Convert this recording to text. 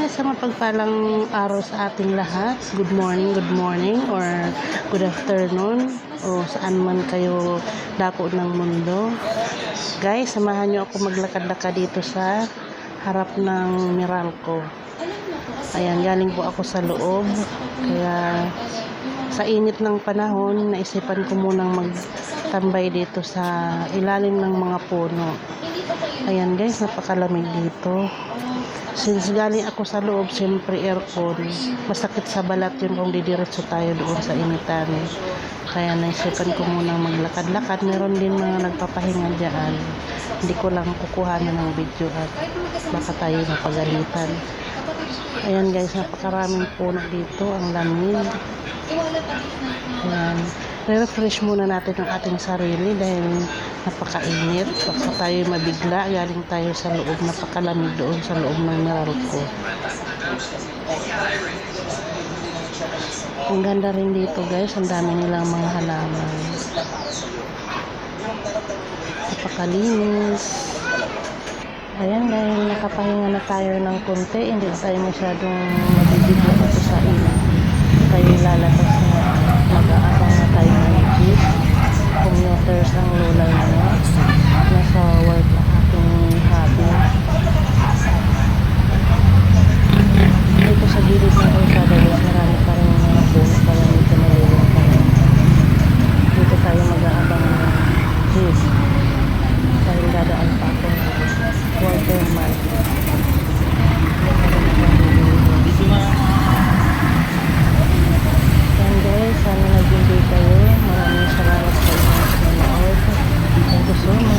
Sa mapagpalang araw sa ating lahat. Good morning or good afternoon o saan man kayo dako ng mundo. Guys, samahan nyo ako maglakad-lakad dito sa harap ng Meralco. Ayan, galing po ako sa loob. Kaya sa init ng panahon, naisipan ko munang magtambay dito sa ilalim ng mga puno. Ayan guys, napakalamig dito. Since galing ako sa loob, siyempre aircon, masakit sa balat yun kung didiretso tayo doon sa initan. Kaya naisipan ko munang maglakad-lakad. Meron din mga nagpapahinga dyan. Hindi ko lang kukuhanan ng video at baka tayo mapagalitan. Ayan guys, napakaraming puno dito. Ang lamig. Ayan. Re-refresh muna natin ang ating sarili dahil napakainit. Baka tayo mabigla. Galing tayo sa loob. Napakalamig doon sa loob ng Meralco. Ang ganda rin dito guys. Ang dami nilang mga halaman. Napakalinis. Ayan, dahil nakapahinga na tayo ng konti. Hindi tayo masyadong mabibigla ito sa init. Tayo lalabas na mag-aabang na tayo ng jeep. Commuters ang lulay na nasa work na ating hobby. Dito sa gilid ng kalsada guys, marami pa rin mga puno pa rin dito nalulong pa rin. Dito tayo mag-aabang ng jeep dahil dadaan pa akong water market. And guys, sana nag-enjoy kayo. Maraming salamat sa inyong nanonood. Thank you so much.